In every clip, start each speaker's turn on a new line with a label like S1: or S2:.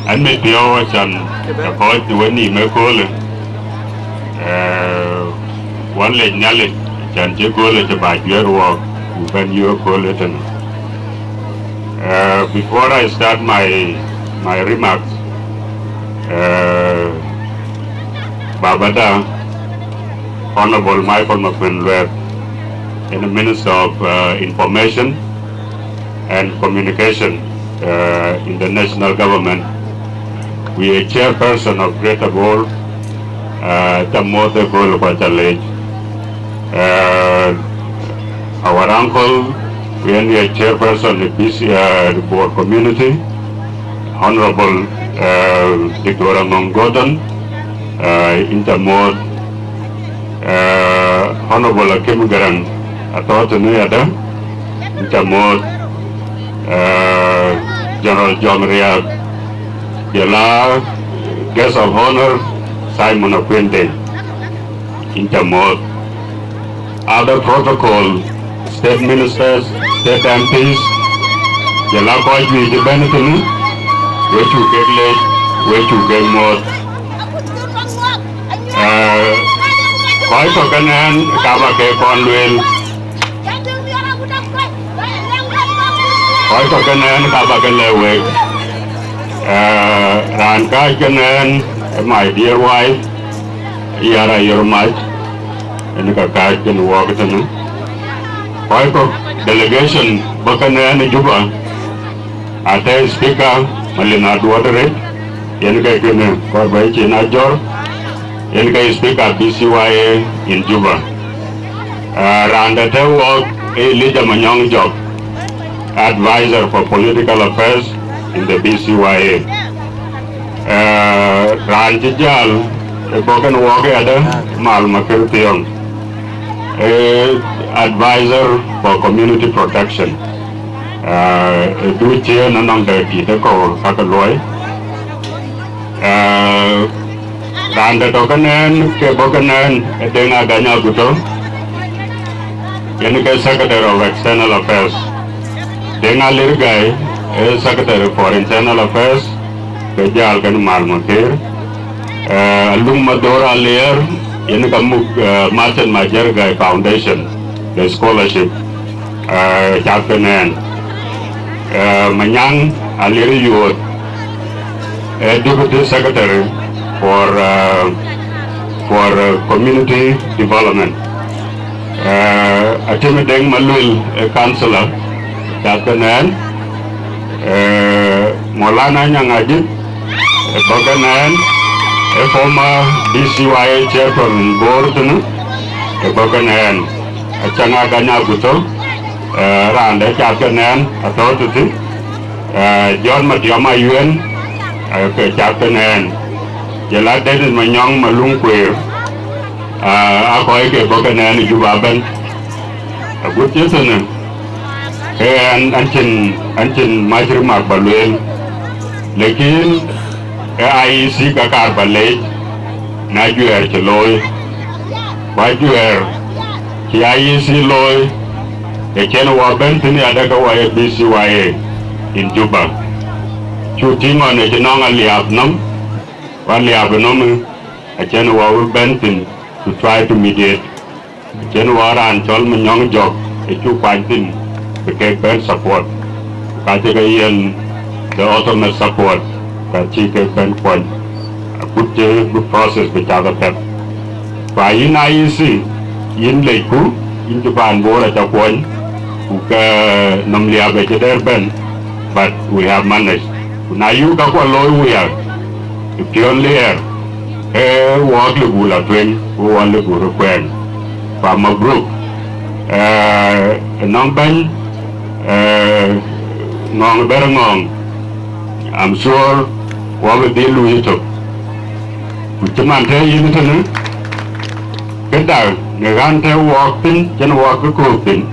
S1: anh mới tiêu chân có chuyện gì mới cố lên one leg nyale chân chỉ cố lên cho bài chuyện rồi when you cố lên. Before I start my remarks, Babada, Honorable Michael McQueen, the Minister of Information and Communication in the national government, we are chairperson of Greater Bor, Tamote Bor Village. Our uncle, we are the chairperson of the BCYA-Bor community, Honorable Victoria Mongodan, Intermod, Honorable Akim Garang, Atotuniada, Intermod, General John Riab, Yala, Guest of Honor, Simon Aquinte, Intermod, other protocol, state ministers, state MPs, Yala Koi the Benetton, where you get late, where you get more. Koi Tokanan, Kabake Conwell, Koi Tokanan, Kabake Lewek, Ranka Kanan, my dear wife, Yara Yormach, and Kaka can walk at him. Koi delegation, Bakanan, Juba, Ate Speaker, Malina Duadere, Yenka Kene, Korbachi Najor, Yenka Speaker BCYA in Juba. Randa Tewo, a leader Manyong job, advisor for political affairs in the BCYA. Ranjijal, a broken walker at Mal Makirtiong, advisor for community protection. Do chair nang the Kitako Kakaloy. Randa Tokanan, Kebokanan, Edena Ganya Guto, Yenika Secretary of External Affairs, Denga Lirgai, Secretary for Internal Affairs, Kajal Kan Malmakir, Lumadora Lear, Yenika Martin Majergai Foundation, the scholarship, Chapkanan, Manyang Aliri Youth, Deputy Secretary for community development. Atimideng Malul, Councillor, Chapkanan, Molana Nyangajit, Bokanan, a former BCYA Chairperson Board, Bokanan, Changaganya Guto, Randa Chapkanan, Authority, John Majeep Ayuen, Chapkanan, Jala Dennis Manyong Malung Queer, Akur Bokanan Jubaban, a good listener, and Anchin Majeep Balwell, Lekin, IEC Kakar Ballet, Najuer Chiloy, Bajuer, IEC Loy, a Chenwa Benton Adakawa BCYA in Juba. Shooting on a Genonga Liabnum, one Liabnum, a Chenwa Benton to try to mediate. Chenwara and Cholman Young Job, a two fighting to get best support. Katikayan, the ultimate support, that she get bent point. A good process with other pep. By in IEC, in Leku, in Japan, Bor at a point, Namlia Vegetar Ben, but we have managed. Now you got what low we are. If you only have a walk the Gula twin, who want the Guru Quen. From a group, a non-ban, non-berangong. I'm sure what we deal with it. With the man tell you to get down, the ranta walk in, can walk a cooking.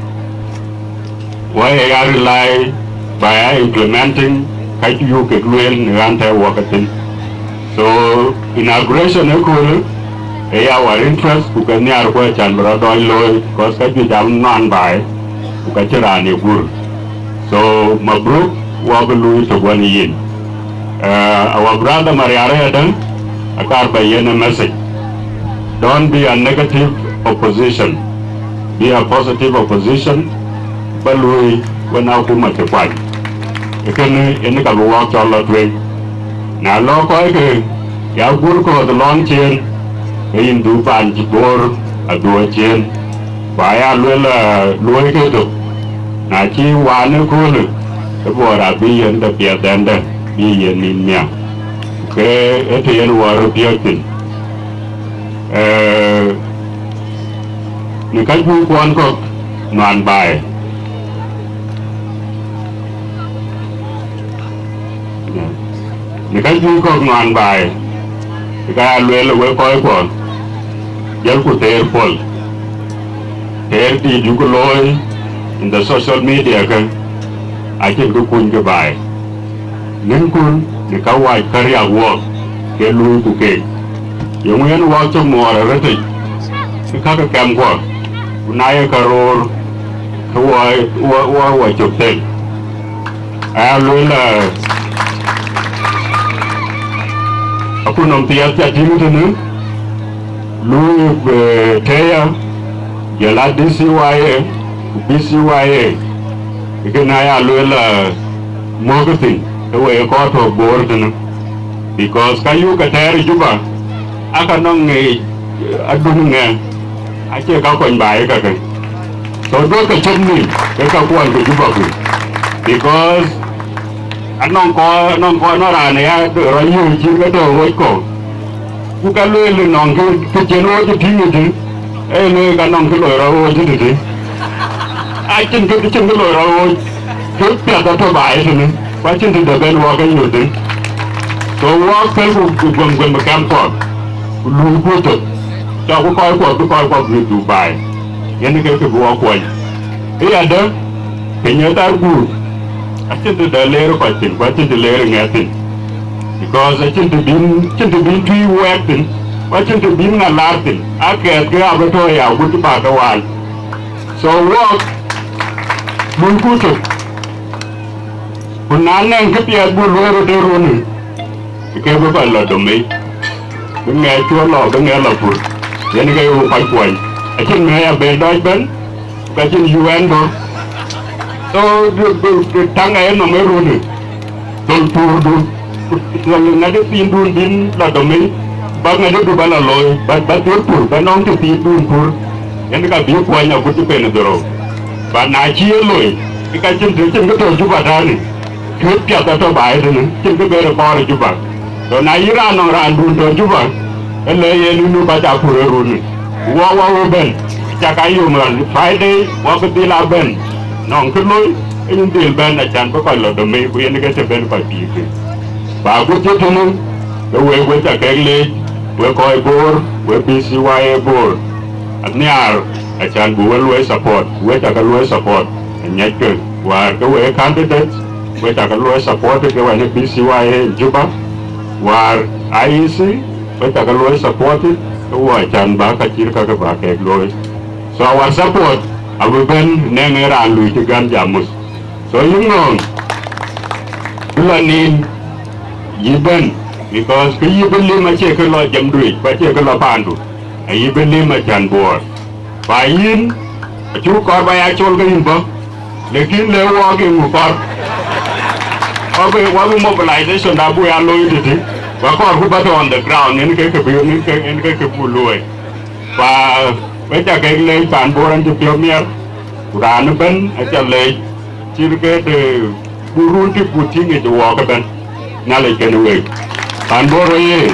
S1: Why I rely by implementing Kaitu Kikuan, ranta walk in. So, inauguration, our interest, who can near which and brother loy, because I am non by Ukachirani wood. So, Mabruk, Wabalu to one yin. our brother Mariare Adam, Akur Ayuen a message. Don't be a negative opposition. Be a positive opposition. But we now too much of fight. You can in the walk all that way. Now, look, ya good call the long chain. In Duban Jibor, a do a chain. By a little Luikato. Nachi one cool. The board are be in the Pia Danda, be in Mia. Okay, at the end, war of Yokin. You can't move one cook, non by. You can't move cook, non by. The guy will call for. You could tear full. Tear the Juguloy in the social media. I can go goodbye. Ninkun, the Kawai career work, get Louis Bouquet. You went watch more already. The Kaka Cam work. Naya Karol, who was your thing. I will Apunum Theatre Timothy, Louis Taya, Yala BCYA. You can I will marketing the way a court of board because Kayu Katari Juba, I can't I check out on by a so don't catch me, take up one to Juba because I don't call not an air to run you get a white coat. You can really non kitchen or the tea, and you can non kilo. I can get the chingle good better to buy it, watching the bed walking with it. So, walk people when the camp up, who put it. So, we call what we do buy. In the case of walk away. Here, can you that good? I think the layer of it, watching the layering at it. Because I think to be three weapon, watching to be a Latin. I can't grab a toy out with the back of one. So, walk. Mun kutu, punana ngepia bulu de runi, ike buka la domi, bunga chua la bunga la pur, jadi kaya upai kuai, akin maya bedai ben, akin UN do, so tanga eno meruni, dol pur do, lalu nade pindun bin la domi, bang nade du bala loy, bat pur, banong tu pur, jadi kaya biu kuai nya kutu penedoro. Và nãy chia lùi cái chân cái tổ Juba ra này thuyết chặt cho bài rồi chân cái bề bò rồi Juba rồi nãy ra nó ra đun tổ Juba cái lấy nu ba chả phù rồi wow ben chả cái gì mà Friday qua cái đi làm ben nòng cái lối cái những tiền ben là chẳng có phải là đồ mì của những cái chế ben phải bị cái và cũng chết thôi cái quê chả cái lấy quê coi Bor quê BCYA-Bor anh nhar acan buat luar support, we tak luar support, nyata. War we candidates, we tak luar support ke wana BCYA-Juba, war IEC, we tak luar support, we acan baka cirka ke baka luar. So our support, abu ben nengeran lui tigan jamus. So you know, bulanin yiben because ke yiben lima cek lo jam duit, baca ke lo pandu, yiben lima acan buat. Bayin, chú coi bay ai chôn cái gì không? Lekin leo qua cái ngủ con. Qua cái mobilization đã bùi ăn lôi thì và con cũng bắt on the ground những cái biểu những cái bùi lùi và với cả cái lấy phản bố anh chụp biểu miệng ra nó bên ở trên lấy chỉ cái từ bùi run cái bùi chính người chủ cái bên nhà lấy cái người phản bố rồi